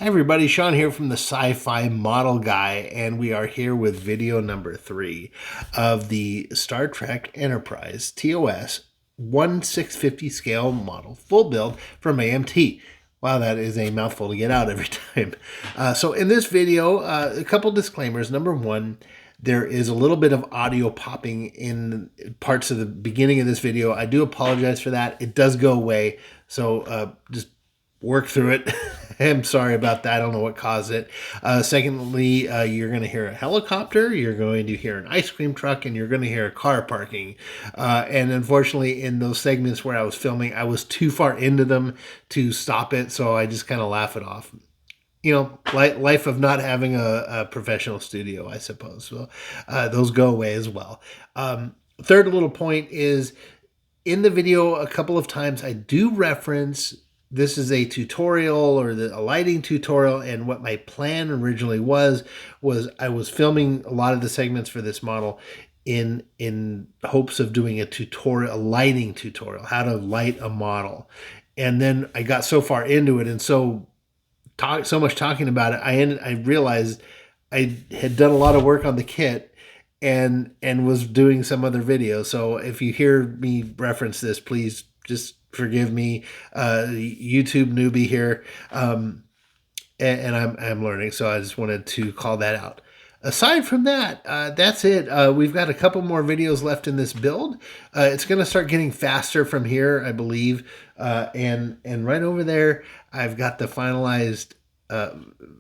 Hi everybody, Sean here from the SciFI Model Guy, and we are here with video number 3 of the Star Trek Enterprise TOS 1/650 scale model full build from AMT. Wow, that is a mouthful to get out every time. So in this video, a couple disclaimers. Number one, there is a little bit of audio popping in parts of the beginning of this video. I do apologize for that. It does go away, so just work through it. I'm sorry about that. I don't know what caused it. Secondly, you're going to hear a helicopter, you're going to hear an ice cream truck, and you're going to hear a car parking. And unfortunately, in those segments where I was filming, I was too far into them to stop it, so I just kind of laugh it off. You know, life of not having a professional studio, I suppose. So those go away as well. Third little point is, in the video, a couple of times I do reference this is a tutorial or a lighting tutorial, and what my plan originally was I was filming a lot of the segments for this model in hopes of doing a tutorial, a lighting tutorial, how to light a model. And then I got so far into it and so much talking about it, I realized I had done a lot of work on the kit and was doing some other videos. So if you hear me reference this, please just forgive me, YouTube newbie here, and I'm learning, so I just wanted to call that out. Aside from that, that's it. We've got a couple more videos left in this build. It's going to start getting faster from here, I believe, and right over there, I've got the finalized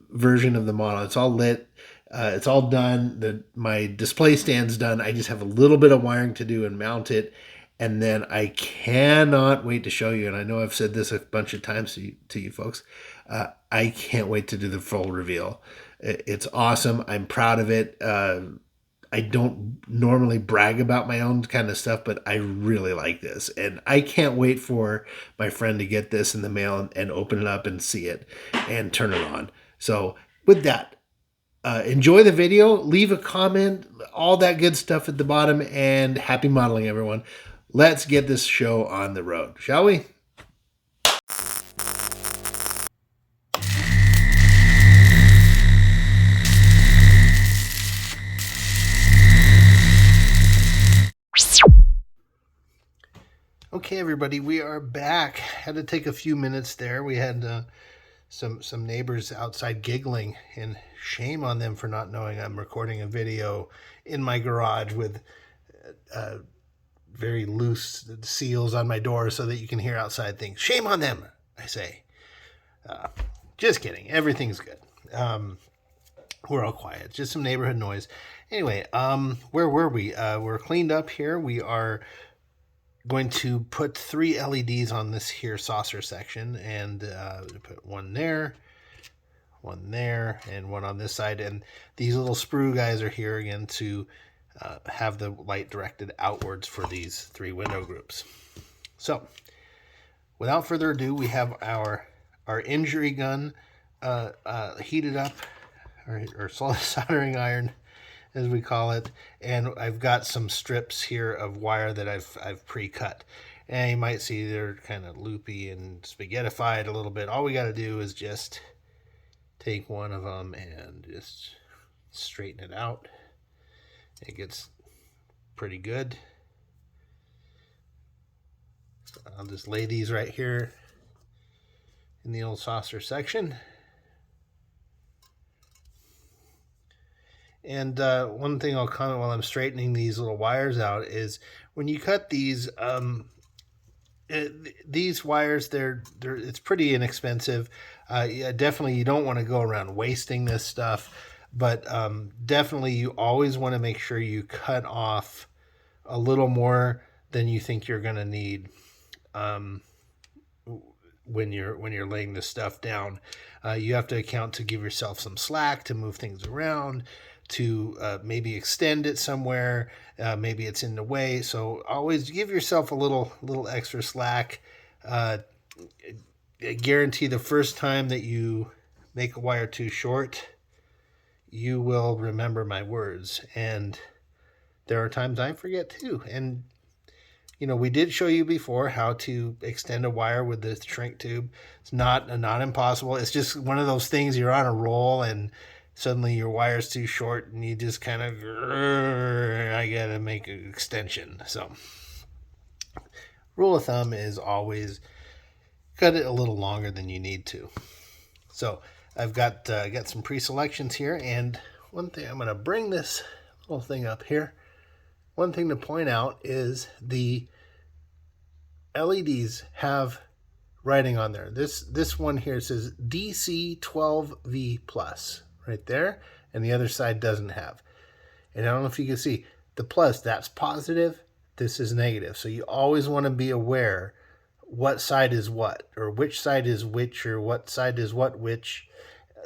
version of the model. It's all lit. It's all done. My display stand's done. I just have a little bit of wiring to do and mount it. And then I cannot wait to show you, and I know I've said this a bunch of times to you folks, I can't wait to do the full reveal. It's awesome. I'm proud of it. I don't normally brag about my own kind of stuff, but I really like this. And I can't wait for my friend to get this in the mail and open it up and see it and turn it on. So with that, enjoy the video, leave a comment, all that good stuff at the bottom, and happy modeling, everyone. Let's get this show on the road, shall we? Okay, everybody, we are back. Had to take a few minutes there. We had some neighbors outside giggling, and shame on them for not knowing I'm recording a video in my garage with very loose seals on my door so that you can hear outside things. Shame on them, I say. Just kidding. Everything's good. We're all quiet. Just some neighborhood noise. Anyway, where were we? We're cleaned up here. We are going to put 3 LEDs on this here saucer section, and put one there, and one on this side. And these little sprue guys are here again to have the light directed outwards for these 3 window groups. So without further ado, we have our injury gun heated up, or soldering iron as we call it, and I've got some strips here of wire that I've pre-cut, and you might see they're kind of loopy and spaghettified a little bit. All we got to do is just take one of them and just straighten it out. It gets pretty good. I'll just lay these right here in the old saucer section. And one thing I'll comment while I'm straightening these little wires out is when you cut these wires, it's pretty inexpensive. Yeah, definitely you don't want to go around wasting this stuff. But definitely you always want to make sure you cut off a little more than you think you're going to need when you're laying this stuff down. You have to account to give yourself some slack to move things around, to maybe extend it somewhere. Maybe it's in the way. So always give yourself a little extra slack. I guarantee the first time that you make a wire too short, you will remember my words. And there are times I forget too. And You know, we did show you before how to extend a wire with the shrink tube. It's not impossible. It's just one of those things, you're on a roll and suddenly your wire's too short and you just kind of, I gotta make an extension. So rule of thumb is always cut it a little longer than you need to. So I've got some pre-selections here, and one thing, I'm going to bring this little thing up here. One thing to point out is the LEDs have writing on there. This one here says DC 12V plus right there, and the other side doesn't have. And I don't know if you can see the plus, that's positive, this is negative. So you always want to be aware what side is what, or which side is which, or what side is what which,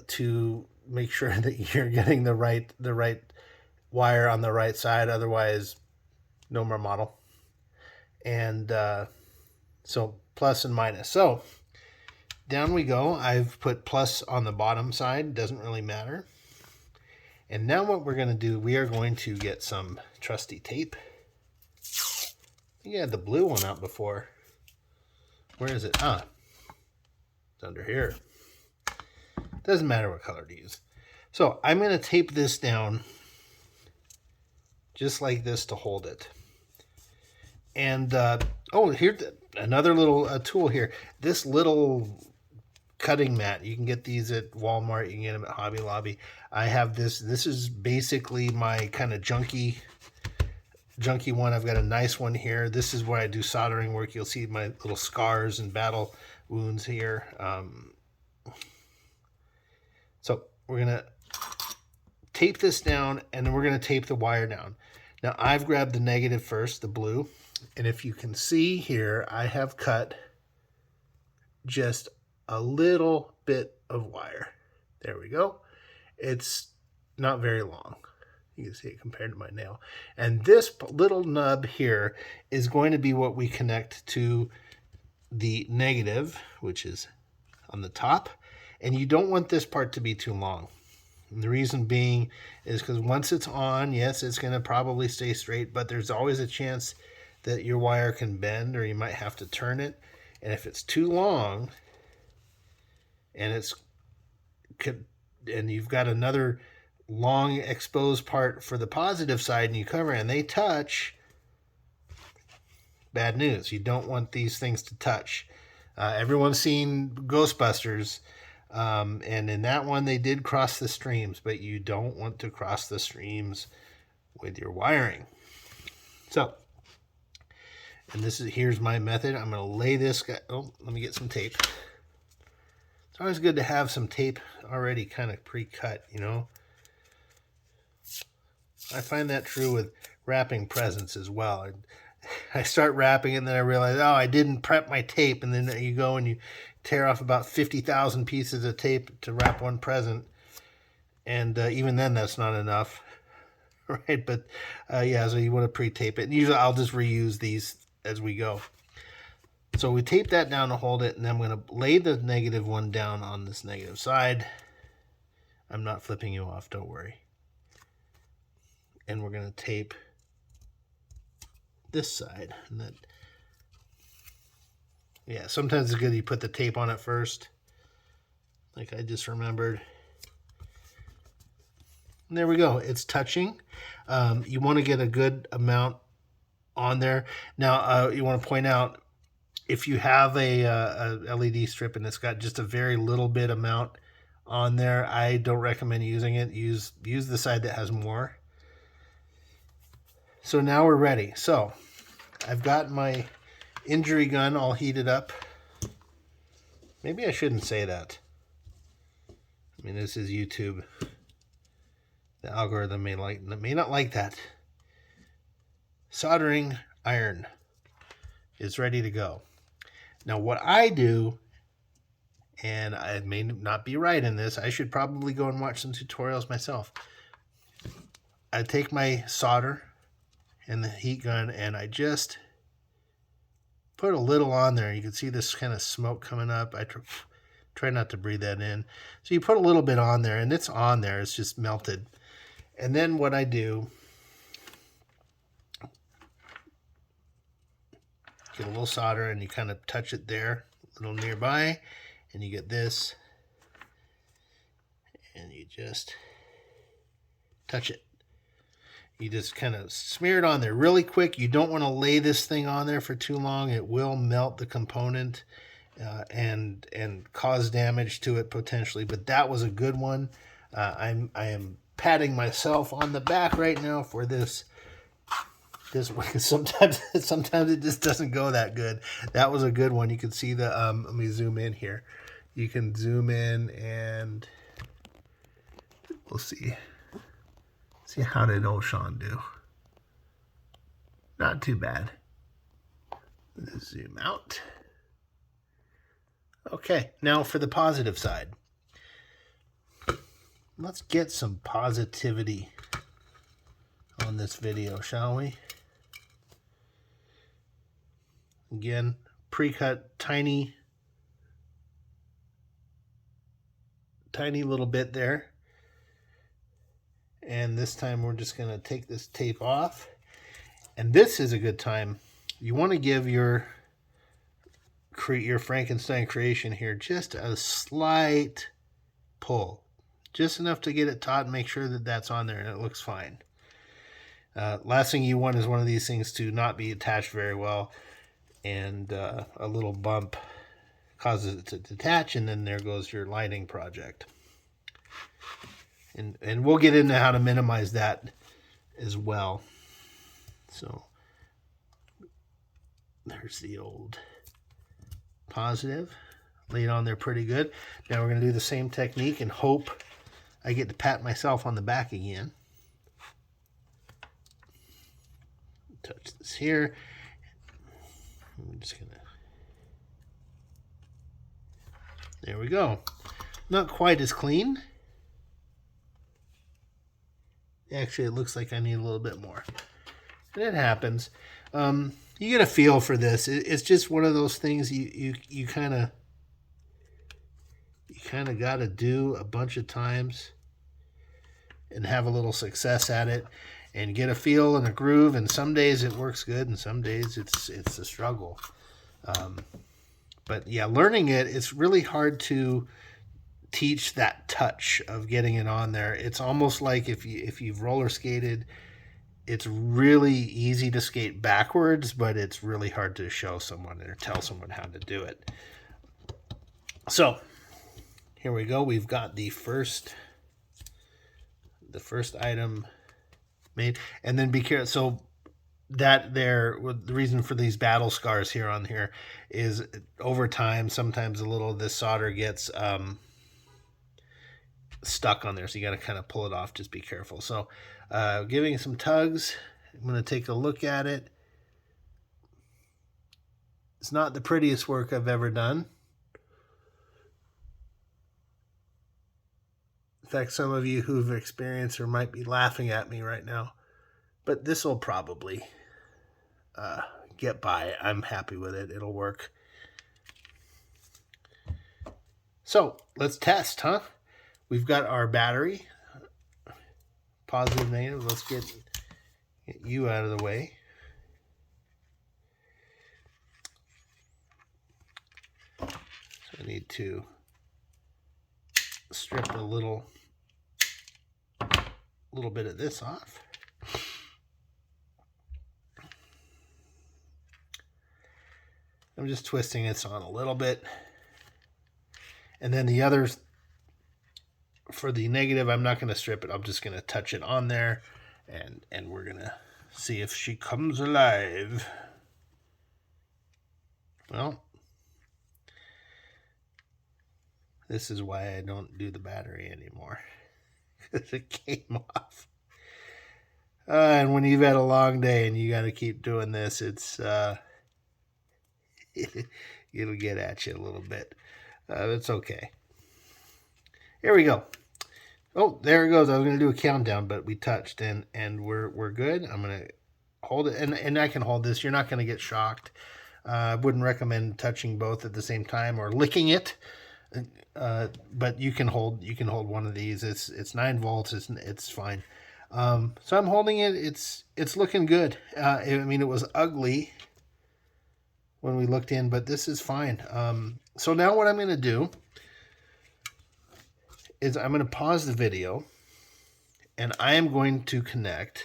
to make sure that you're getting the right wire on the right side. Otherwise, no more model. And so plus and minus. So down we go. I've put plus on the bottom side. Doesn't really matter. And now what we're going to do, we are going to get some trusty tape. I think I had the blue one out before. Where is it? Ah, it's under here. Doesn't matter what color to use. So I'm going to tape this down just like this to hold it. And, oh, here's another little tool here. This little cutting mat, you can get these at Walmart, you can get them at Hobby Lobby. I have this. This is basically my kind of junky one. I've got a nice one here. This is where I do soldering work. You'll see my little scars and battle wounds here. So we're going to tape this down, and then we're going to tape the wire down. Now I've grabbed the negative first, the blue. And if you can see here, I have cut just a little bit of wire. There we go. It's not very long. You can see it compared to my nail. And this little nub here is going to be what we connect to the negative, which is on the top. And you don't want this part to be too long. And the reason being is because once it's on, yes, it's going to probably stay straight, but there's always a chance that your wire can bend, or you might have to turn it. And if it's too long, and you've got another long exposed part for the positive side, and you cover it and they touch, bad news. You don't want these things to touch. Everyone's seen Ghostbusters, and in that one they did cross the streams, but you don't want to cross the streams with your wiring. So, and here's my method. I'm going to lay this guy. Oh, let me get some tape. It's always good to have some tape already kind of pre-cut, you know. I find that true with wrapping presents as well. I start wrapping and then I realize, oh, I didn't prep my tape. And then you go and you tear off about 50,000 pieces of tape to wrap one present. And even then, that's not enough, right? But yeah, so you want to pre-tape it. And usually I'll just reuse these as we go. So we tape that down to hold it, and then I'm going to lay the negative one down on this negative side. I'm not flipping you off, don't worry. And we're going to tape this side. And that, yeah, sometimes it's good you put the tape on it first, like I just remembered. And there we go. It's touching. You want to get a good amount on there. Now, you want to point out, if you have a LED strip and it's got just a very little bit amount on there, I don't recommend using it. Use the side that has more. So now we're ready. So I've got my injury gun all heated up. Maybe I shouldn't say that. I mean, this is YouTube. The algorithm may not like that. Soldering iron is ready to go. Now what I do, and I may not be right in this, I should probably go and watch some tutorials myself. I take my solder and the heat gun and I just put a little on there. You can see this kind of smoke coming up. I try not to breathe that in. So you put a little bit on there, and it's on there. It's just melted. And then what I do, get a little solder and you kind of touch it there, a little nearby, and you get this, and you just touch it. You just kind of smear it on there really quick. You don't want to lay this thing on there for too long. It will melt the component and cause damage to it potentially. But that was a good one. I am patting myself on the back right now for this because sometimes it just doesn't go that good. That was a good one. You can see the let me zoom in here. You can zoom in and we'll see how did old Sean do. Not too bad. Let's zoom out. Okay, now for the positive side. Let's get some positivity on this video, shall we? Again, pre-cut tiny little bit there. And this time we're just going to take this tape off. And this is a good time. You want to give your Frankenstein creation here just a slight pull. Just enough to get it taut and make sure that that's on there and it looks fine. Last thing you want is one of these things to not be attached very well, and a little bump causes it to detach, and then there goes your lighting project. And we'll get into how to minimize that as well. So there's the old positive. Laid on there pretty good. Now we're going to do the same technique and hope I get to pat myself on the back again. Touch this here. I'm just going to... There we go. Not quite as clean. Actually, it looks like I need a little bit more. And it happens. You get a feel for this. It's just one of those things you kind of got to do a bunch of times and have a little success at it and get a feel and a groove. And some days it works good, and some days it's a struggle. But yeah, learning it's really hard to teach that touch of getting it on there. It's almost like if you've roller skated, it's really easy to skate backwards, but it's really hard to show someone or tell someone how to do it. So here we go. We've got the first item made, and then be careful. So that there, the reason for these battle scars here on here is over time, sometimes a little of this solder gets stuck on there, so you got to kind of pull it off. Just be careful. So giving it some tugs. I'm going to take a look at it. It's not the prettiest work I've ever done. In fact, some of you who've experienced or might be laughing at me right now, but this will probably get by. I'm happy with it. It'll work. So let's test, huh? We've got our battery, positive, negative. Let's get you out of the way. So I need to strip a little bit of this off. I'm just twisting this on a little bit. And then the others, for the negative, I'm not going to strip it. I'm just going to touch it on there, and we're going to see if she comes alive. Well, this is why I don't do the battery anymore, because it came off. And when you've had a long day and you got to keep doing this, it's it'll get at you a little bit. It's okay. Here we go. Oh, there it goes. I was going to do a countdown, but we touched, and we're good. I'm going to hold it, and I can hold this. You're not going to get shocked. I wouldn't recommend touching both at the same time or licking it. But you can hold one of these. It's 9 volts. It's fine. So I'm holding it. It's looking good. I mean, it was ugly when we looked in, but this is fine. So now what I'm going to do is I'm going to pause the video, and I am going to connect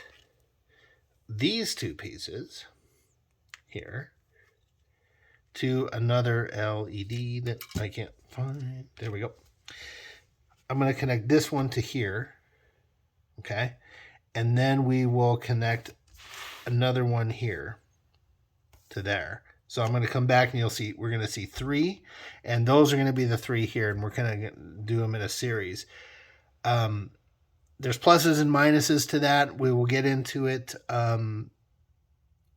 these two pieces here to another LED that I can't find. There we go. I'm going to connect this one to here, okay? And then we will connect another one here to there. So I'm going to come back and you'll see, we're going to see 3, and those are going to be the 3 here, and we're going to do them in a series. There's pluses and minuses to that. We will get into it when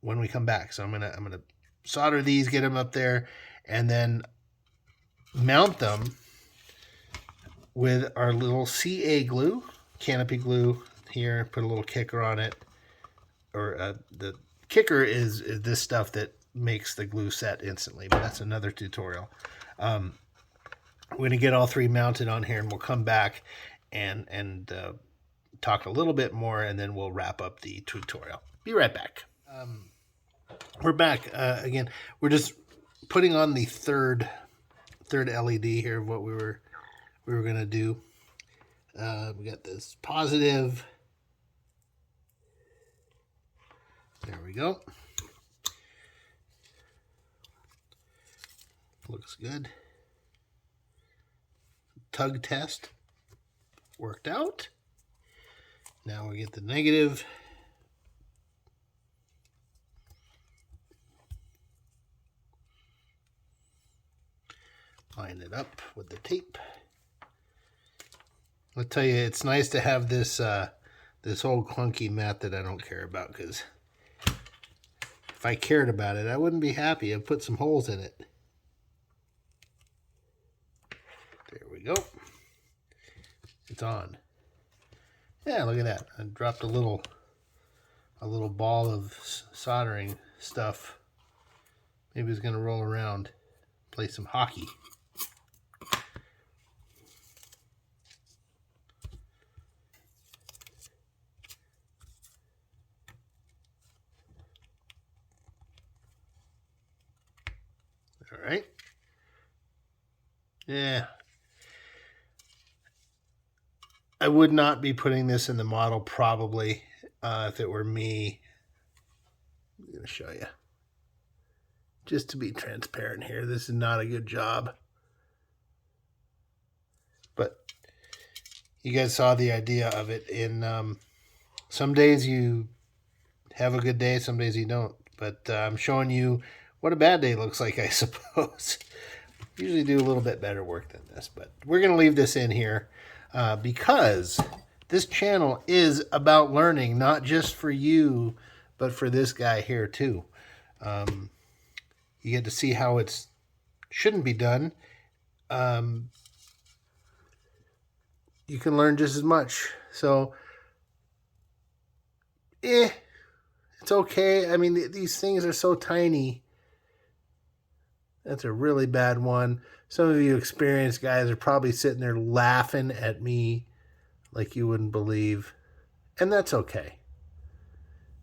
we come back. So I'm gonna solder these, get them up there, and then mount them with our little CA glue, canopy glue here. Put a little kicker on it, or the kicker is this stuff that makes the glue set instantly, but that's another tutorial. We're gonna get all 3 mounted on here, and we'll come back and talk a little bit more, and then we'll wrap up the tutorial. Be right back. We're back again. We're just putting on the third LED here of what we were gonna do. We got this positive. There we go. Looks good. Tug test worked out. Now we get the negative. Line it up with the tape. I'll tell you, it's nice to have this this old clunky mat that I don't care about, because if I cared about it, I wouldn't be happy. I'd put some holes in it. There we go. It's on. Yeah, look at that. I dropped a little ball of soldering stuff. Maybe it's going to roll around, play some hockey. All right. Yeah. I would not be putting this in the model probably if it were me. I'm going to show you. Just to be transparent here, this is not a good job. But you guys saw the idea of it. In some days you have a good day, some days you don't. But I'm showing you what a bad day looks like, I suppose. Usually do a little bit better work than this. But we're going to leave this in here. Because this channel is about learning, not just for you, but for this guy here too. You get to see how it shouldn't be done. You can learn just as much. So, it's okay. I mean, these things are so tiny. That's a really bad one. Some of you experienced guys are probably sitting there laughing at me like you wouldn't believe. And that's okay.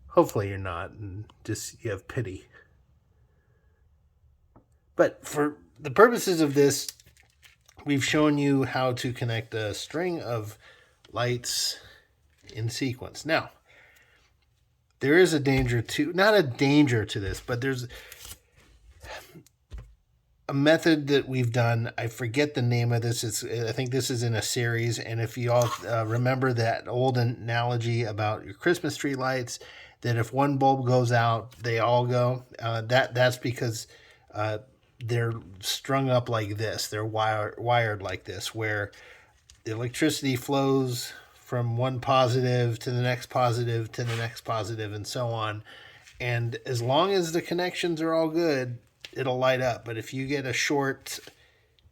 Hopefully you're not, and just you have pity. But for the purposes of this, we've shown you how to connect a string of lights in sequence. Now, there is a danger to, not a danger to this, but there's a method that we've done. I forget the name of this. I think this is in a series. And if you all remember that old analogy about your Christmas tree lights, that if one bulb goes out, they all go. That's because they're strung up like this. They're wired like this, where the electricity flows from one positive to the next positive to the next positive, and so on. And as long as the connections are all good, it'll light up. But if you get a short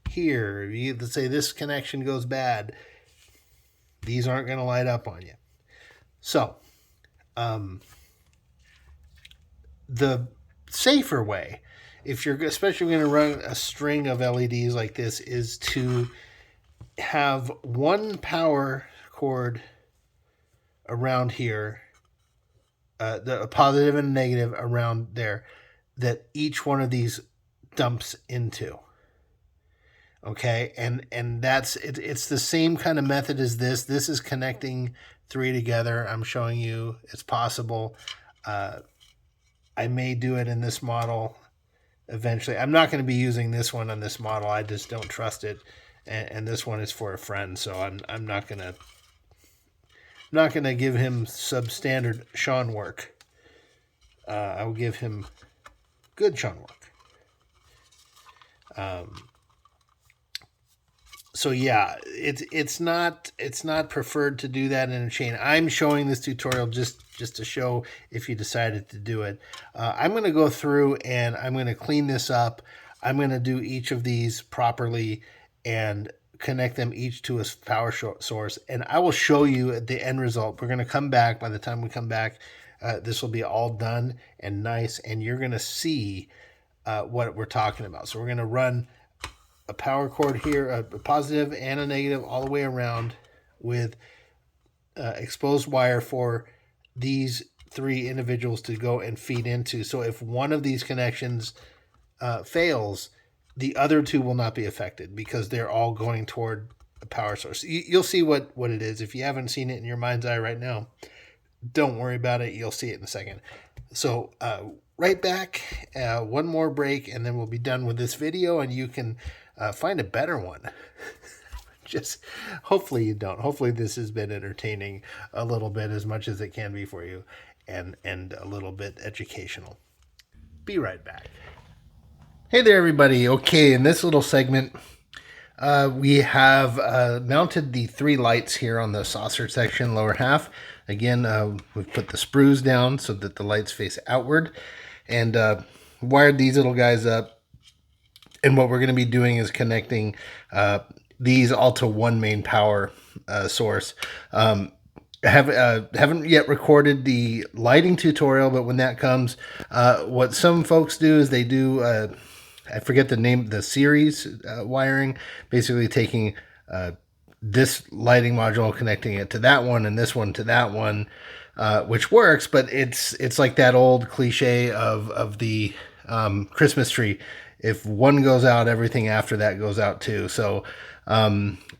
here, let's say this connection goes bad, these aren't going to light up on you. So, the safer way, if you're especially going to run a string of LEDs like this, is to have one power cord around here, a positive and a negative around there. that each one of these dumps into. Okay, and that's it, it's the same kind of method as this. This is connecting three together. I'm showing you it's possible. I may do it in this model eventually. I'm not going to be using this one on this model. I just don't trust it, and this one is for a friend, so I'm not gonna give him substandard Sean work. I will give him good Sean work. So yeah, it's not preferred to do that in a chain. I'm showing this tutorial just to show if you decided to do it. I'm going to go through and I'm going to clean this up. I'm going to do each of these properly and connect them each to a power source. And I will show you the end result. We're going to come back. By the time we come back, this will be all done and nice. And you're going to see what we're talking about. So we're going to run a power cord here, a positive and a negative all the way around with exposed wire for these three individuals to go and feed into. So if one of these connections fails, the other two will not be affected because they're all going toward a power source. You'll see what it is. If you haven't seen it in your mind's eye right now, don't worry about it. You'll see it in a second. So right back, one more break, and then we'll be done with this video, and you can find a better one. Just hopefully you don't. Hopefully this has been entertaining a little bit, as much as it can be for you, and a little bit educational. Be right back. Hey there, everybody. Okay, in this little segment, we have mounted the three lights here on the saucer section, lower half. Again, we've put the sprues down so that the lights face outward, and wired these little guys up. And what we're going to be doing is connecting these all to one main power source. Haven't yet recorded the lighting tutorial, but when that comes, what some folks do is they do, I forget the name, the series wiring, basically taking this lighting module, connecting it to that one, and this one to that one, which works, but it's like that old cliche of the Christmas tree. If one goes out, everything after that goes out too. So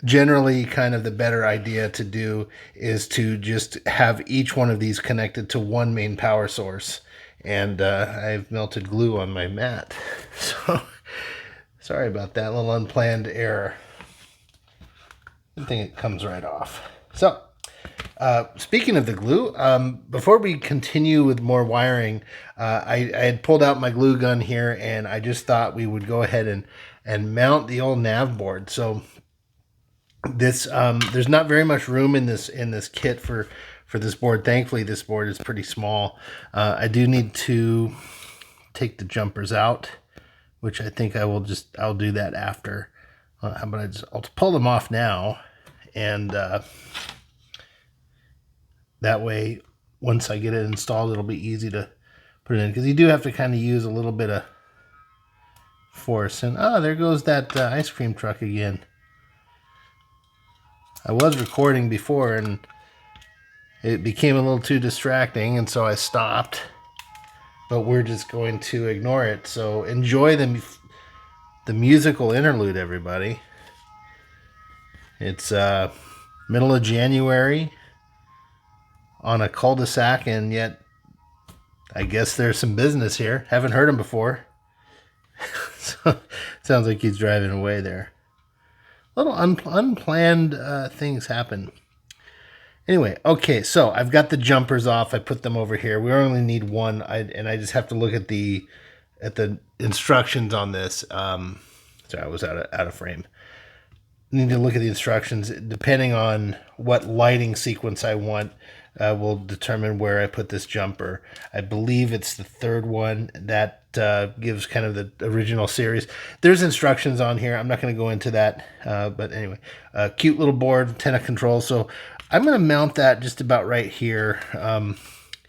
generally, kind of the better idea to do is to just have each one of these connected to one main power source. And I've melted glue on my mat. So sorry about that little unplanned error. Good thing it comes right off. So speaking of the glue, before we continue with more wiring, I had pulled out my glue gun here, and I just thought we would go ahead and mount the old nav board. So this there's not very much room in this kit for this board. Thankfully, this board is pretty small. I do need to take the jumpers out, which I think I'll do that after. How about I'll pull them off now, and that way, once I get it installed, it'll be easy to put it in, because you do have to kind of use a little bit of force. And there goes that ice cream truck again. I was recording before and it became a little too distracting, and so I stopped. But we're just going to ignore it. So enjoy the musical interlude, everybody. It's middle of January on a cul-de-sac, and yet I guess there's some business here. Haven't heard him before. So, sounds like he's driving away there. Little unplanned things happen. Anyway, okay, so I've got the jumpers off. I put them over here. We only need one, and I just have to look at the instructions on this. Sorry, I was out of frame. Need to look at the instructions. Depending on what lighting sequence I want, will determine where I put this jumper. I believe it's the third one that gives kind of the original series. There's instructions on here. I'm not going to go into that, but anyway, cute little board, antenna control. So I'm going to mount that just about right here.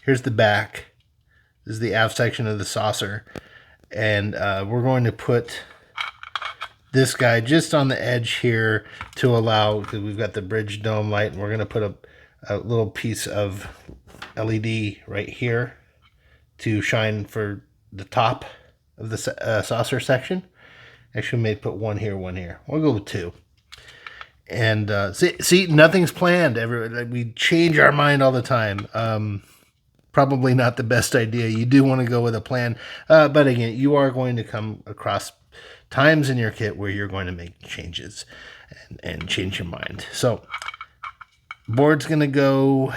Here's the back. This is the aft section of the saucer, and we're going to put this guy just on the edge here to allow, because we've got the bridge dome light, and we're going to put a little piece of LED right here to shine for the top of the saucer section. Actually, we may put one here, one here. We'll go with 2. And see, nothing's planned. We change our mind all the time. Probably not the best idea. You do want to go with a plan. But again, you are going to come across times in your kit where you're going to make changes and change your mind. So board's going to go,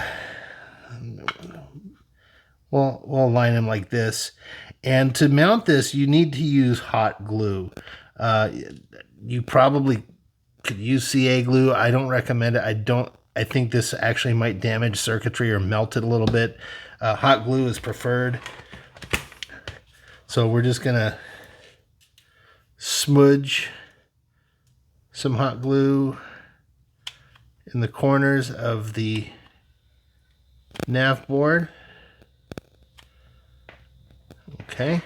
we'll line them like this. And to mount this, you need to use hot glue. You probably could use CA glue. I don't recommend it. I think this actually might damage circuitry or melt it a little bit. Hot glue is preferred. So we're just gonna smudge some hot glue in the corners of the nav board. Okay.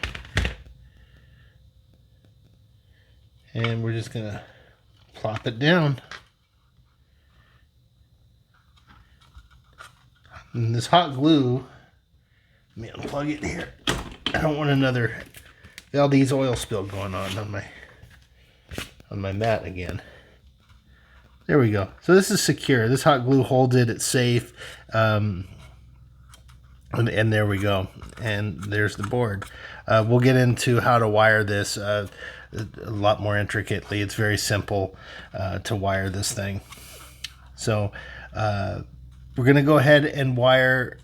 And we're just gonna plop it down. And this hot glue, let me unplug it here. I don't want another Valdez oil spill going on my mat again. There we go. So this is secure. This hot glue holds it. It's safe. And there we go. And there's the board. We'll get into how to wire this a lot more intricately. It's very simple to wire this thing. So we're going to go ahead and wire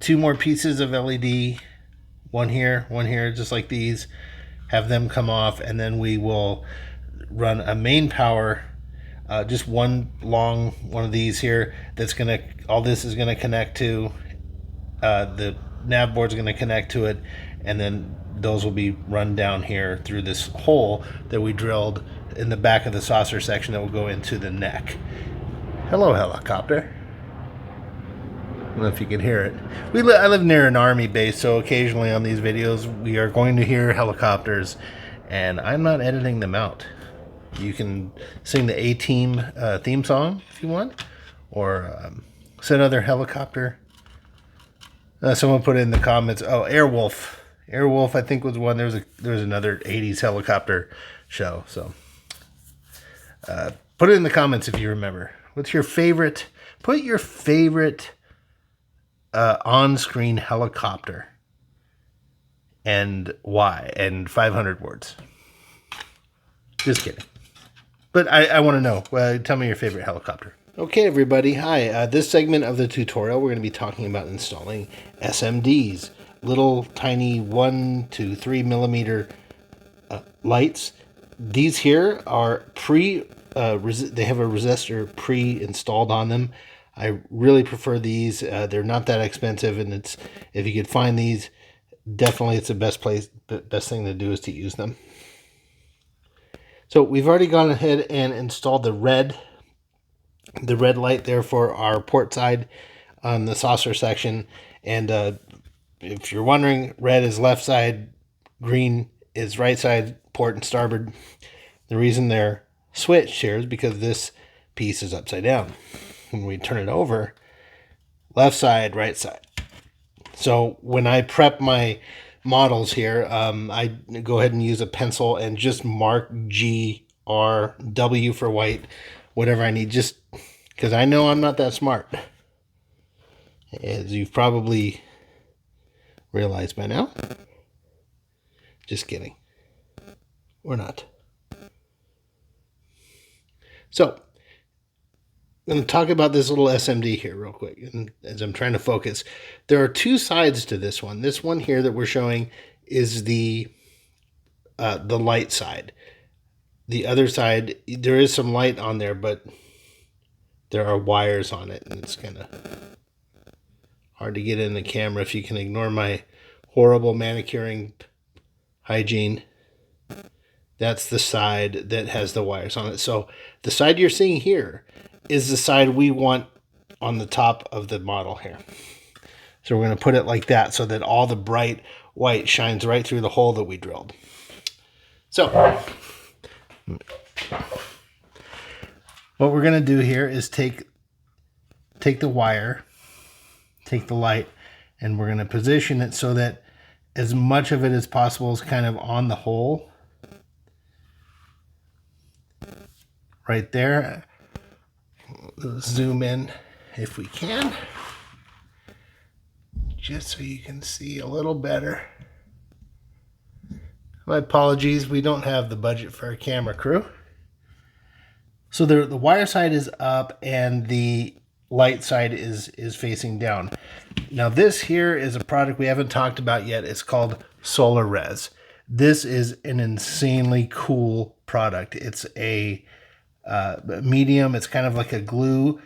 2 more pieces of LED. One here, just like these. Have them come off, and then we will run a main power. Just one long one of these here. All this is gonna connect to. The nav board's gonna connect to it, and then those will be run down here through this hole that we drilled in the back of the saucer section that will go into the neck. Hello, helicopter. I don't know if you can hear it. I live near an army base, so occasionally on these videos we are going to hear helicopters, and I'm not editing them out. You can sing the A-Team theme song if you want, or send another helicopter. Someone put in the comments, oh, Airwolf. Airwolf, I think, was one. There was another 80s helicopter show. So put it in the comments if you remember. What's your favorite? Put your favorite on-screen helicopter and why, and 500 words. Just kidding. But I want to know. Tell me your favorite helicopter. Okay, everybody. Hi. This segment of the tutorial, we're going to be talking about installing SMDs. Little tiny 1 to 3 millimeter lights. These here are they have a resistor pre-installed on them. I really prefer these. They're not that expensive, and if you could find these, definitely it's the best thing to do is to use them. So we've already gone ahead and installed the red light there for our port side on the saucer section. And if you're wondering, red is left side, green is right side, port and starboard. The reason they're switched here is because this piece is upside down. When we turn it over, left side, right side. So when I prep my models here, I go ahead and use a pencil and just mark G, R, W for white, whatever I need, just because I know I'm not that smart, as you've probably realized by now. Just kidding. Or not. So I'm going to talk about this little SMD here real quick, and as I'm trying to focus. There are 2 sides to this one. This one here that we're showing is the light side. The other side, there is some light on there, but there are wires on it, and it's kind of hard to get in the camera if you can ignore my horrible manicuring hygiene. That's the side that has the wires on it. So the side you're seeing here is the side we want on the top of the model here. So we're going to put it like that so that all the bright white shines right through the hole that we drilled. So what we're going to do here is take the wire, take the light, and we're going to position it so that as much of it as possible is kind of on the hole. Right there. Let's zoom in if we can, just so you can see a little better. My apologies, we don't have the budget for a camera crew. So the wire side is up and the light side is facing down. Now this here is a product we haven't talked about yet. It's called SOLAREZ. This is an insanely cool product. It's a medium. It's kind of like a glue,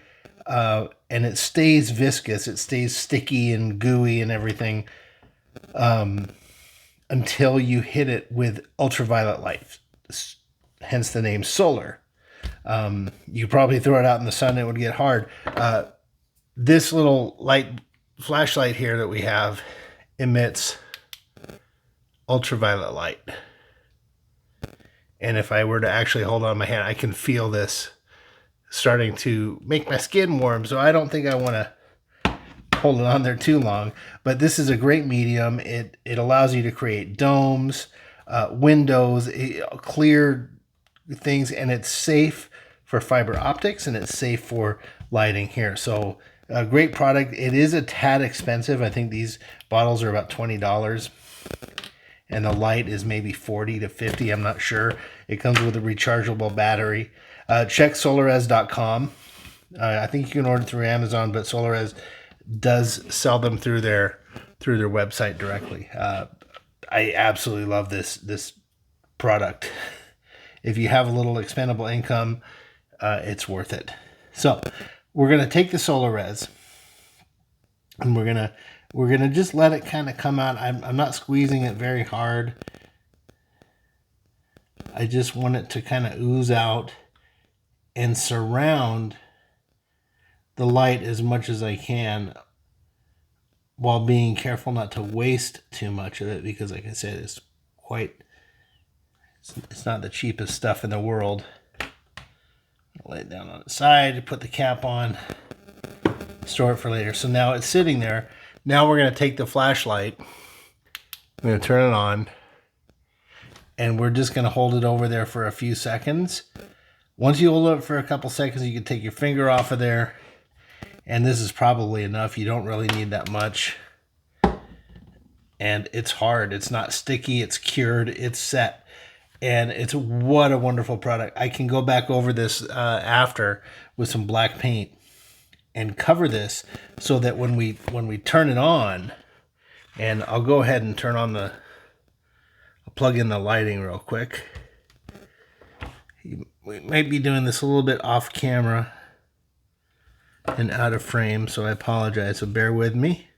and it stays viscous. It stays sticky and gooey and everything until you hit it with ultraviolet light, hence the name solar. You probably throw it out in the sun, it would get hard. This little light flashlight here that we have emits ultraviolet light. And if I were to actually hold on my hand, I can feel this starting to make my skin warm. So I don't think I want to hold it on there too long. But this is a great medium. It allows you to create domes, windows, clear things, and it's safe for fiber optics and it's safe for lighting here. So a great product. It is a tad expensive. I think these bottles are about $20. And the light is maybe 40 to 50. I'm not sure. It comes with a rechargeable battery. Check solarez.com. I think you can order through Amazon, but SOLAREZ does sell them through their website directly. I absolutely love this product. If you have a little expendable income, it's worth it. So we're gonna take the SOLAREZ and we're gonna just let it kind of come out. I'm not squeezing it very hard. I just want it to kind of ooze out and surround the light as much as I can while being careful not to waste too much of it, because like I said, it's not the cheapest stuff in the world. I'll lay it down on the side, put the cap on, store it for later. So now it's sitting there. Now we're going to take the flashlight, I'm going to turn it on, and we're just going to hold it over there for a few seconds. Once you hold it for a couple seconds, you can take your finger off of there, and this is probably enough. You don't really need that much. And it's hard. It's not sticky. It's cured. It's set. And what a wonderful product. I can go back over this after with some black paint and cover this so that when we turn it on, and I'll go ahead and I'll plug in the lighting real quick. We might be doing this a little bit off camera and out of frame, so I apologize, so bear with me.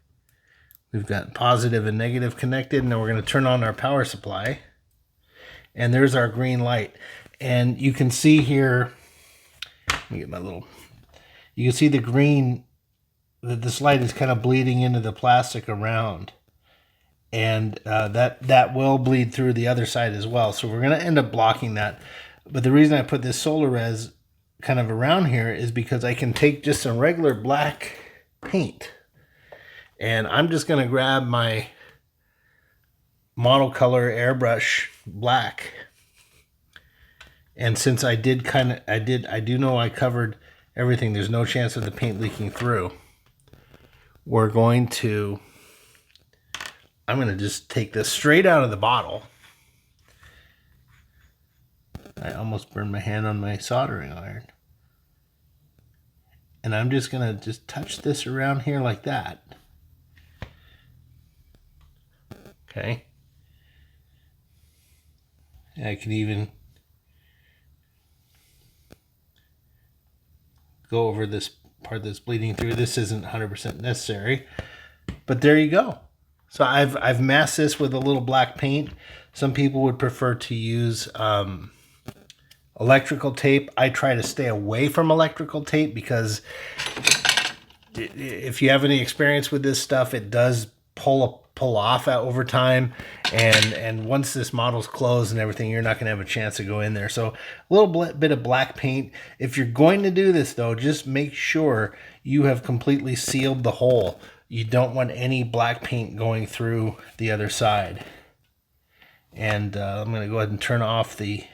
We've got positive and negative connected, and now we're going to turn on our power supply. And there's our green light. And you can see here, let me get my little, you can see the green, that this light is kind of bleeding into the plastic around. And that will bleed through the other side as well. So we're going to end up blocking that. But the reason I put this SOLAREZ kind of around here is because I can take just some regular black paint. And I'm just going to grab my model color airbrush black. And since I do know I covered everything, there's no chance of the paint leaking through. I'm going to just take this straight out of the bottle. I almost burned my hand on my soldering iron. And I'm just going to touch this around here like that. Okay. I can even go over this part that's bleeding through. This isn't 100% necessary, but there you go. So I've masked this with a little black paint. Some people would prefer to use electrical tape. I try to stay away from electrical tape because if you have any experience with this stuff, it does pull off over time, and once this model's closed and everything, you're not going to have a chance to go in there. So a little bit of black paint. If you're going to do this though, just make sure you have completely sealed the hole. you don't want any black paint going through the other side. And I'm going to go ahead and turn off the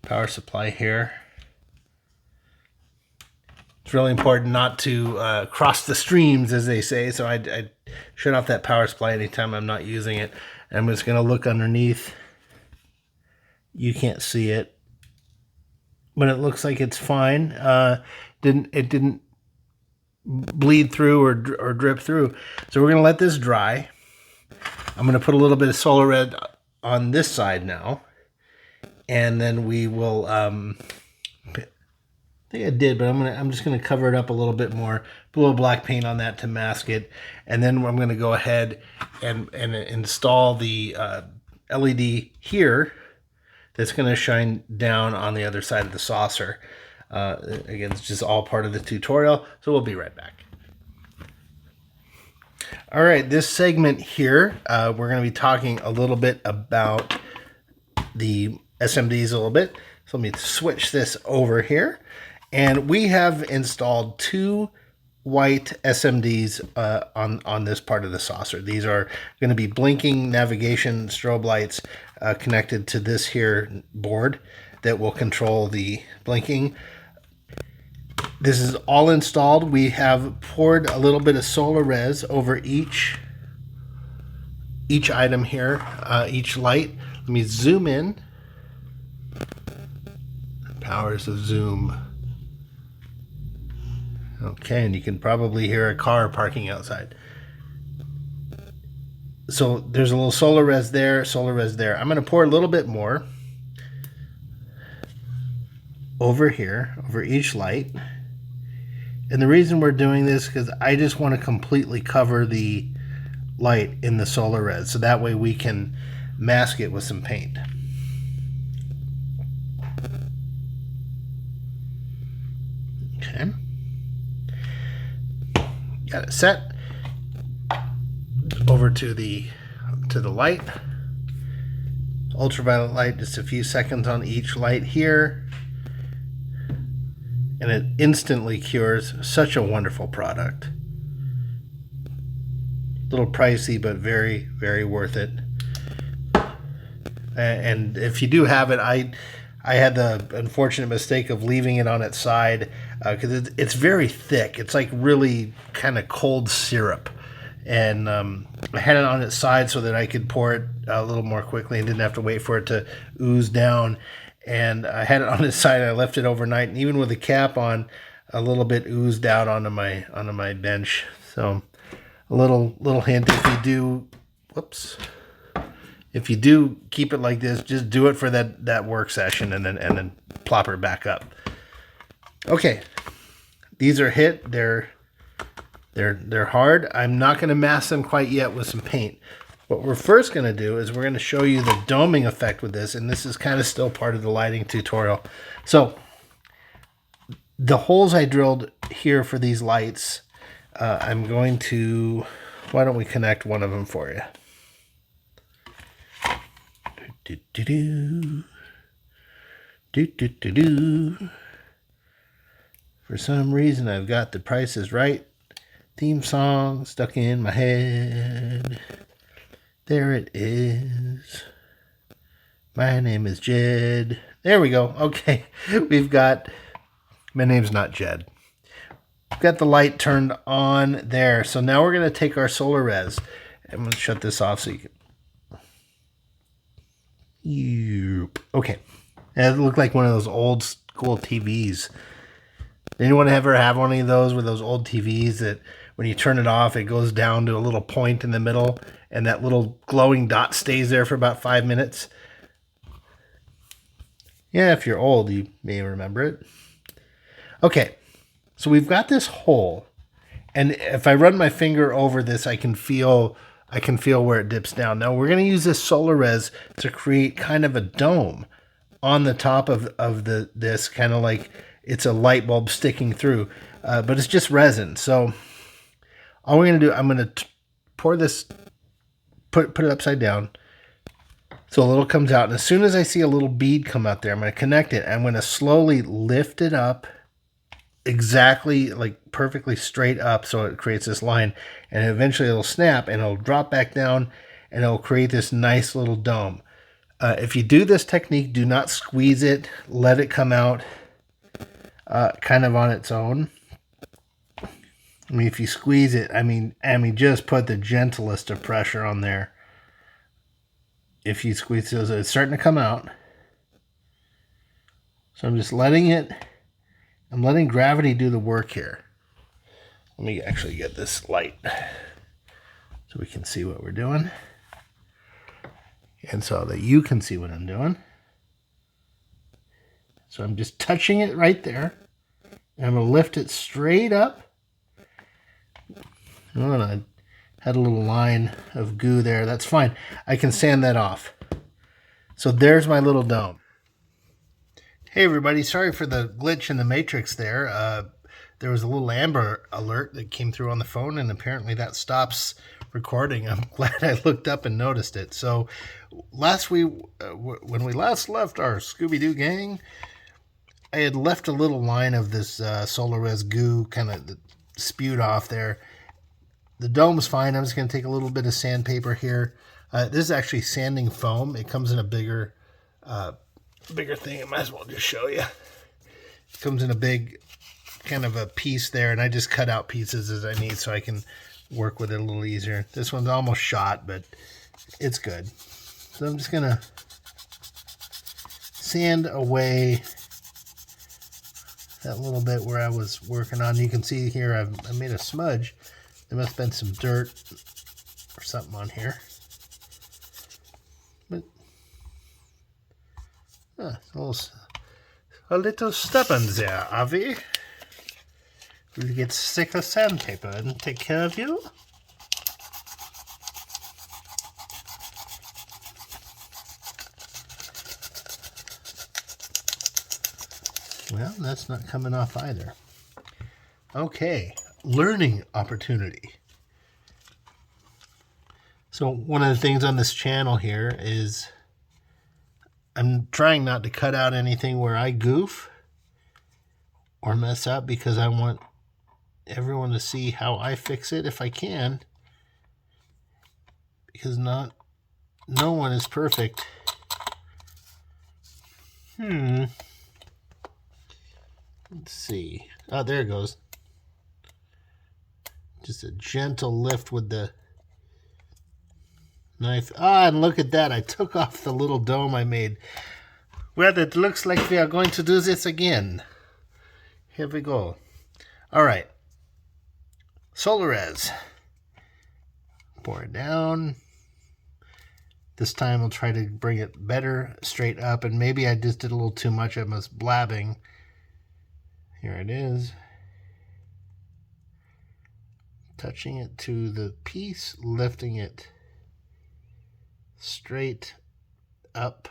power supply here. It's really important not to cross the streams, as they say, so I shut off that power supply anytime I'm not using it. And I'm just going to look underneath. You can't see it, but it looks like it's fine. It didn't bleed through or drip through. So we're going to let this dry. I'm going to put a little bit of SOLAREZ on this side now, and then we will. I think I did, but I'm just going to cover it up a little bit more. Put a little black paint on that to mask it, and then I'm going to go ahead and install the LED here. That's going to shine down on the other side of the saucer. Again, it's just all part of the tutorial, so we'll be right back. All right, this segment here, we're going to be talking a little bit about the SMDs a little bit. So let me switch this over here. And we have installed 2 white SMDs on this part of the saucer. These are going to be blinking navigation strobe lights connected to this here board that will control the blinking. This is all installed. We have poured a little bit of SOLAREZ over each item here, each light. Let me zoom in. The powers of zoom. Okay, and you can probably hear a car parking outside. So there's a little SOLAREZ there, SOLAREZ there. I'm going to pour a little bit more over here, over each light. And the reason we're doing this is because I just want to completely cover the light in the SOLAREZ, so that way we can mask it with some paint. Okay. Got it set. Over to the light. Ultraviolet light, just a few seconds on each light here. And it instantly cures. Such a wonderful product. A little pricey, but very, very worth it. And if you do have it, I had the unfortunate mistake of leaving it on its side because it's very thick. It's like really kind of cold syrup. And I had it on its side so that I could pour it a little more quickly and didn't have to wait for it to ooze down. And I had it on its side. I left it overnight, and even with the cap on, a little bit oozed out onto my bench. So a little hint: if you do keep it like this, just do it for that work session, and then plop her back up. Okay, these are hit. They're hard. I'm not going to mask them quite yet with some paint. What we're first going to do is we're going to show you the doming effect with this, and this is kind of still part of the lighting tutorial. So the holes I drilled here for these lights, I'm going to, why don't we connect one of them for you? For some reason, I've got the Price is Right theme song stuck in my head. There it is. My name is Jed. There we go. Okay, we've got, my name's not Jed. We've got the light turned on there. So now we're going to take our SOLAREZ. I'm going to shut this off so you can... Okay. That looked like one of those old school TVs. Anyone ever have one of those with those old TVs that when you turn it off, it goes down to a little point in the middle, and that little glowing dot stays there for about 5 minutes? Yeah, if you're old, you may remember it. Okay, so we've got this hole, and if I run my finger over this, I can feel where it dips down. Now we're going to use this SOLAREZ to create kind of a dome on the top of this, kind of like it's a light bulb sticking through, but it's just resin. So all we're going to do, I'm going to pour this, put it upside down so a little comes out. And as soon as I see a little bead come out there, I'm going to connect it. I'm going to slowly lift it up exactly like perfectly straight up, so it creates this line, and eventually it'll snap and it'll drop back down and it'll create this nice little dome. If you do this technique, do not squeeze it. Let it come out kind of on its own. I mean, if you squeeze it, I mean, just put the gentlest of pressure on there. If you squeeze it, it's starting to come out. So I'm just letting it, I'm letting gravity do the work here. Let me actually get this light so we can see what we're doing. And so that you can see what I'm doing. So I'm just touching it right there. And I'm going to lift it straight up. Oh, and I had a little line of goo there. That's fine. I can sand that off. So there's my little dome. Hey everybody, sorry for the glitch in the matrix there. There was a little amber alert that came through on the phone, and apparently that stops recording. I'm glad I looked up and noticed it. So when we last left our Scooby-Doo gang, I had left a little line of this SOLAREZ goo kind of spewed off there. The dome's fine. I'm just going to take a little bit of sandpaper here. This is actually sanding foam. It comes in a bigger thing. I might as well just show you. It comes in a big kind of a piece there, and I just cut out pieces as I need so I can work with it a little easier. This one's almost shot, but it's good. So I'm just going to sand away that little bit where I was working on. You can see here I made a smudge. There must have been some dirt or something on here. But a little stubborn there, Avi. Will you get sick of sandpaper and take care of you? Well, that's not coming off either. Okay, learning opportunity. So one of the things on this channel here is I'm trying not to cut out anything where I goof or mess up, because I want everyone to see how I fix it if I can, because no one is perfect. Let's see. Oh, there it goes. Just a gentle lift with the knife. And look at that. I took off the little dome I made. Well, it looks like we are going to do this again. Here we go. All right. SOLAREZ. Pour it down. This time I'll try to bring it better straight up, and maybe I just did a little too much. I was blabbing. Here it is. Touching it to the piece, lifting it straight up.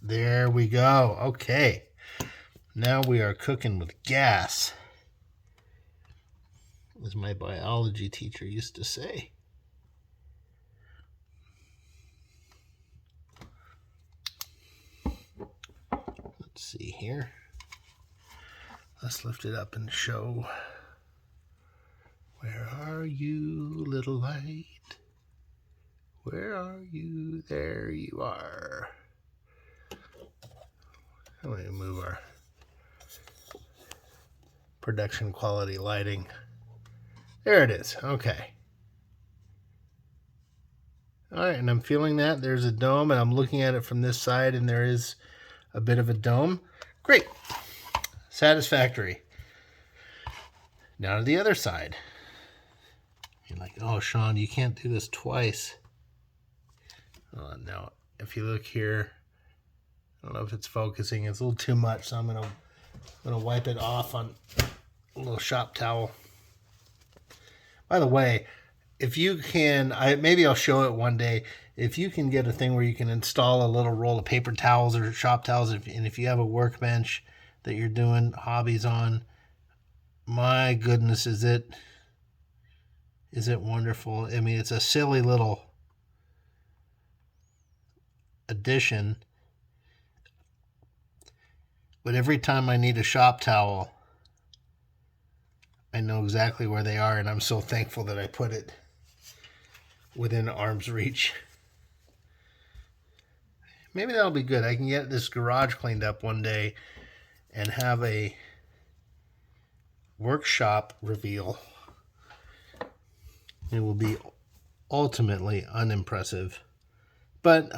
There we go. Okay. Now we are cooking with gas, as my biology teacher used to say. Let's see here. Let's lift it up and show. Where are you, little light? Where are you? There you are. I'm going to move our production quality lighting. There it is. Okay. All right, and I'm feeling that. There's a dome, and I'm looking at it from this side, and there is a bit of a dome. Great. Satisfactory. Now to the other side. You're like, oh, Sean, you can't do this twice. Now, if you look here, I don't know if it's focusing. It's a little too much, so I'm gonna wipe it off on a little shop towel. By the way, if you can, maybe I'll show it one day. If you can get a thing where you can install a little roll of paper towels or shop towels, and if you have a workbench that you're doing hobbies on, my goodness, is it wonderful? I mean, it's a silly little addition. But every time I need a shop towel, I know exactly where they are, and I'm so thankful that I put it within arm's reach. Maybe that'll be good. I can get this garage cleaned up one day and have a workshop reveal. It will be ultimately unimpressive, but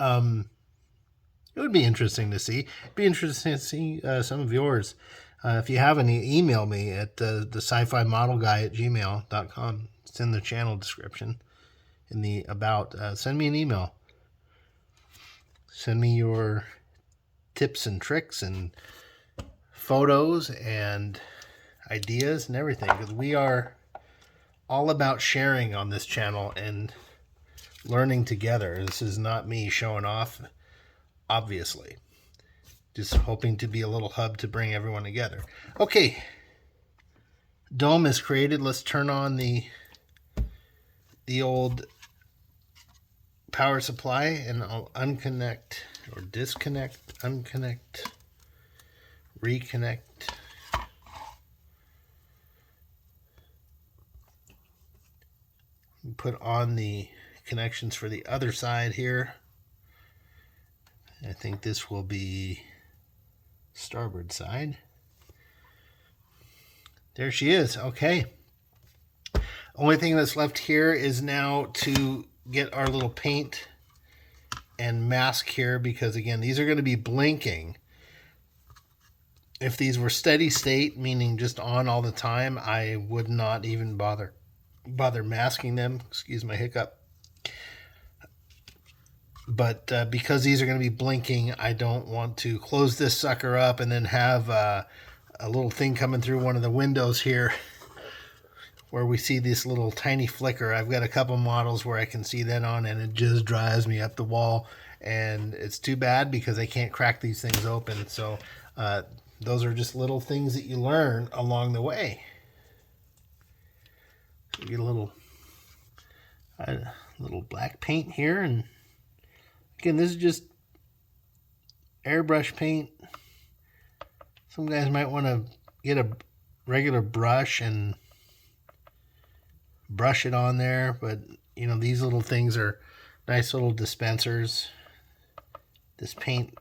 it would be interesting to see. It'd be interesting to see some of yours. If you have any, email me at the SciFi model guy at gmail.com. It's in the channel description. In the about, send me an email. Send me your tips and tricks and photos and ideas and everything, because we are all about sharing on this channel and learning together. This is not me showing off, obviously. Just hoping to be a little hub to bring everyone together. Okay, dome is created. Let's turn on the old power supply, and I'll unconnect or disconnect, unconnect, reconnect. Put on the connections for the other side here. I think this will be starboard side. There she is. Okay. Only thing that's left here is now to get our little paint and mask here, because again, these are going to be blinking. If these were steady state, meaning just on all the time, I would not even bother masking them. Excuse my hiccup. But because these are going to be blinking, I don't want to close this sucker up and then have a little thing coming through one of the windows here where we see this little tiny flicker. I've got a couple models where I can see that on, and it just drives me up the wall. And it's too bad because I can't crack these things open. So those are just little things that you learn along the way. So you get a little black paint here, and again, this is just airbrush paint. Some guys might want to get a regular brush and brush it on there, but you know, these little things are nice little dispensers. This paint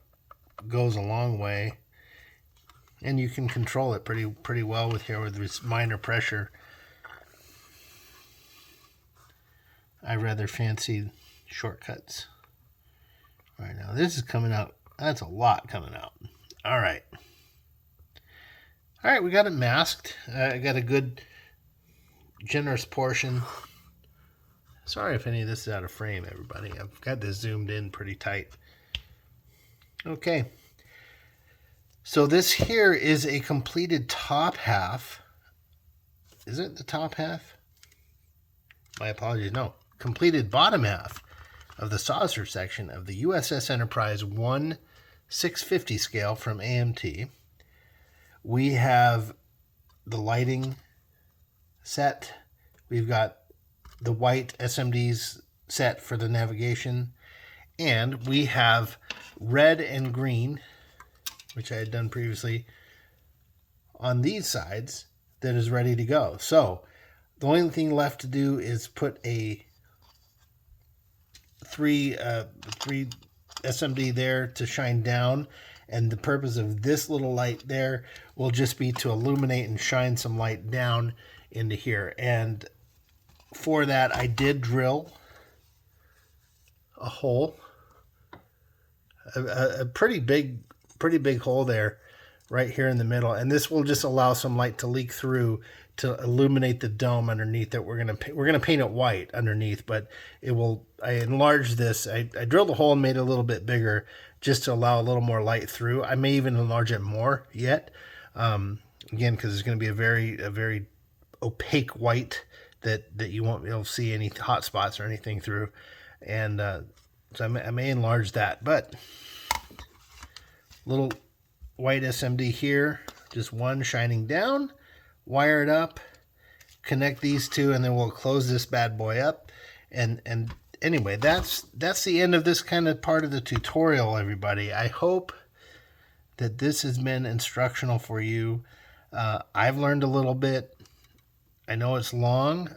goes a long way, and you can control it pretty well with this minor pressure. I rather fancy shortcuts. All right, now this is coming out. That's a lot coming out. All right. All right, we got it masked. I got a good, generous portion. Sorry if any of this is out of frame, everybody. I've got this zoomed in pretty tight. Okay. So this here is a completed top half. Is it the top half? My apologies. No. Completed bottom half of the saucer section of the U.S.S. Enterprise 1/650 scale from AMT. We have the lighting set. We've got the white SMDs set for the navigation. And we have red and green, which I had done previously, on these sides that is ready to go. So the only thing left to do is put a three SMD there to shine down, and the purpose of this little light there will just be to illuminate and shine some light down into here. And for that, I did drill a hole, a pretty big hole there, right here in the middle, and this will just allow some light to leak through to illuminate the dome underneath it. We're gonna paint it white underneath, but it will. I enlarged this. I drilled a hole and made it a little bit bigger just to allow a little more light through. I may even enlarge it more yet, again, because it's going to be a very opaque white that you won't be able to see any hot spots or anything through, and so I may enlarge that. But little white SMD here, just one shining down. Wire it up, connect these two, and then we'll close this bad boy up. And anyway, that's the end of this kind of part of the tutorial, everybody. I hope that this has been instructional for you. I've learned a little bit. I know it's long,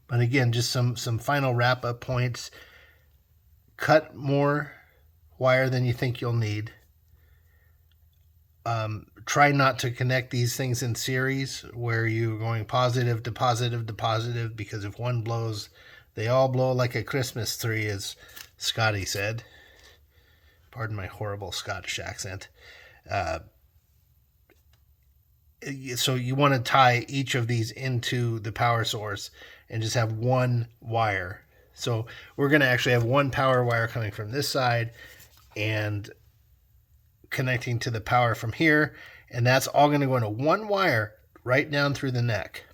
but again, just some final wrap-up points. Cut more wire than you think you'll need. Try not to connect these things in series where you're going positive to positive to positive, because if one blows, they all blow like a Christmas tree, as Scotty said. Pardon my horrible Scottish accent. So you want to tie each of these into the power source and just have one wire. So we're going to actually have one power wire coming from this side and connecting to the power from here, and that's all going to go into one wire right down through the neck.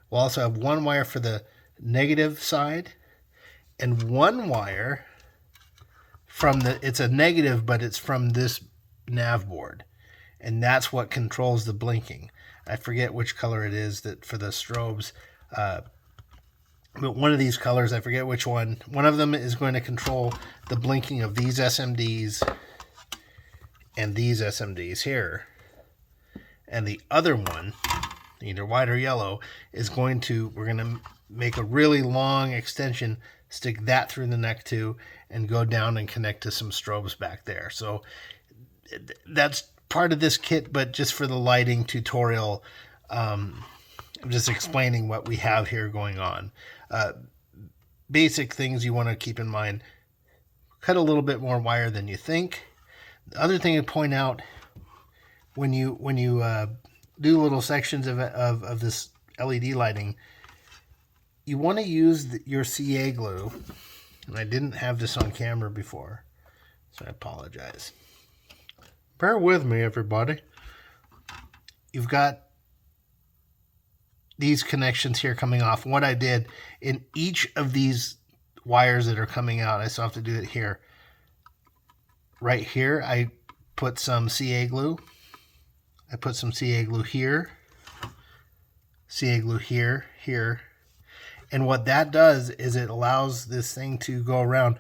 We'll also have one wire for the negative side and one wire from it's a negative, but it's from this nav board, and that's what controls the blinking. I forget which color it is that for the strobes, but one of these colors, I forget which one. One of them is going to control the blinking of these SMDs and these SMDs here. And the other one, either white or yellow, is we're going to make a really long extension, stick that through the neck too, and go down and connect to some strobes back there. So that's part of this kit, but just for the lighting tutorial, I'm just explaining what we have here going on. Basic things you want to keep in mind: cut a little bit more wire than you think. The other thing to point out, when you do little sections of this LED lighting, you want to use your CA glue. And I didn't have this on camera before, so I apologize. Bear with me, everybody. You've got these connections here coming off. What I did in each of these wires that are coming out, I still have to do it here. Right here, I put some CA glue. I put some CA glue here. CA glue here, here. And what that does is it allows this thing to go around,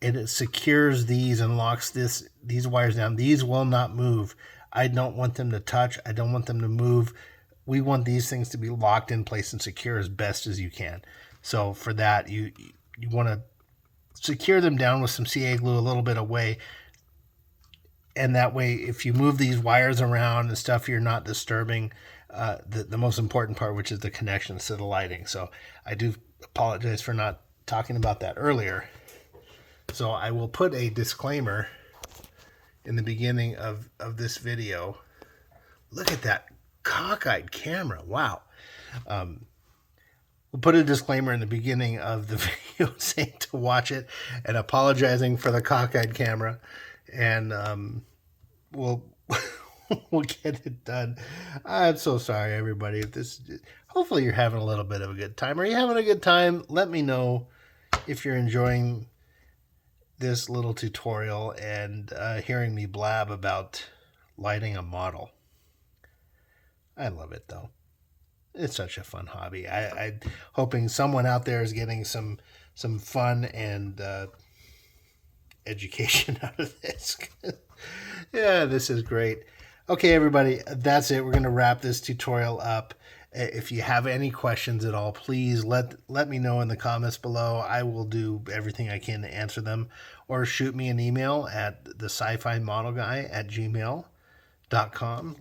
and it secures these and locks these wires down. These will not move. I don't want them to touch. I don't want them to move. We want these things to be locked in place and secure as best as you can. So for that, you want to secure them down with some CA glue a little bit away. And that way, if you move these wires around and stuff, you're not disturbing the most important part, which is the connections to the lighting. So I do apologize for not talking about that earlier. So I will put a disclaimer in the beginning of this video. Look at that cockeyed camera. Wow. We'll put a disclaimer in the beginning of the video saying to watch it and apologizing for the cockeyed camera. And we'll get it done. I'm so sorry, everybody. Hopefully you're having a little bit of a good time. Are you having a good time? Let me know if you're enjoying this little tutorial and hearing me blab about lighting a model. I love it, though. It's such a fun hobby. I'm hoping someone out there is getting some fun and education out of this. Yeah, this is great. Okay, everybody, that's it. We're going to wrap this tutorial up. If you have any questions at all, please let me know in the comments below. I will do everything I can to answer them, or shoot me an email at the SciFi model guy at gmail.com.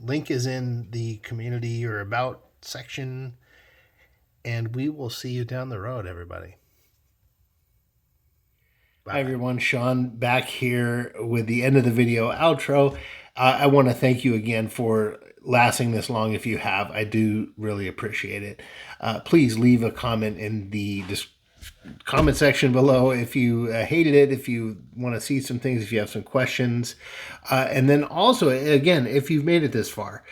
Link is in the community or about section, and we will see you down the road, everybody. Bye. Hi, everyone. Sean back here with the end of the video outro. I want to thank you again for lasting this long. If you have, I do really appreciate it. Please leave a comment in the comment section below if you hated it, if you want to see some things, if you have some questions. And then also, again, if you've made it this far,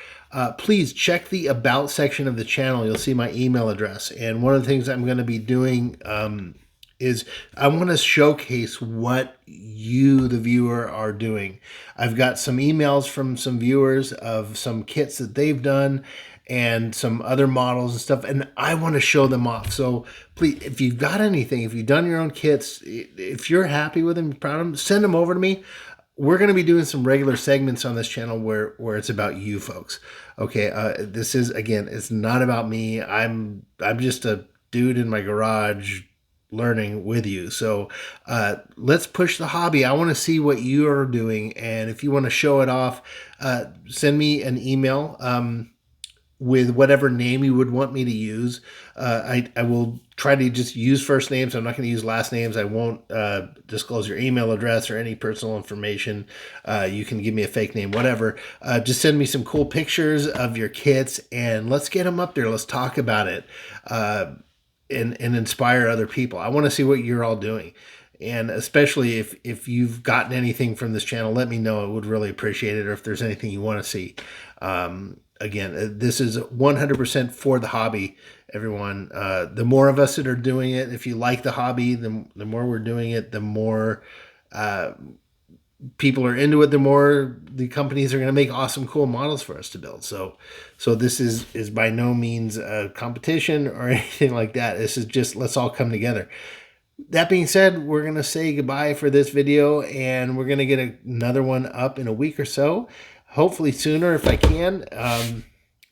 please check the About section of the channel. You'll see my email address. And one of the things I'm going to be doing is I want to showcase what you, the viewer, are doing. I've got some emails from some viewers of some kits that they've done and some other models and stuff, and I want to show them off. So please, if you've got anything, if you've done your own kits, if you're happy with them, proud of them, send them over to me. we're going to be doing some regular segments on this channel where it's about you folks. Okay, this is, again, it's not about me. I'm just a dude in my garage learning with you. So let's push the hobby. I want to see what you are doing, and if you want to show it off, send me an email. With whatever name you would want me to use. I will try to just use first names. I'm not going to use last names. I won't disclose your email address or any personal information. You can give me a fake name, whatever. Just send me some cool pictures of your kits, and let's get them up there. Let's talk about it and inspire other people. I want to see what you're all doing. And especially if you've gotten anything from this channel, let me know. I would really appreciate it. Or if there's anything you want to see. Again, this is 100% for the hobby, everyone. The more of us that are doing it, if you like the hobby, the more we're doing it, the more people are into it, the more the companies are going to make awesome, cool models for us to build. So this is by no means a competition or anything like that. This is just, let's all come together. That being said, we're going to say goodbye for this video, and we're going to get another one up in a week or so. Hopefully sooner if I can.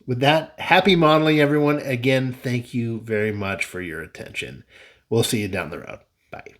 With that, happy modeling, everyone. Again, thank you very much for your attention. We'll see you down the road. Bye.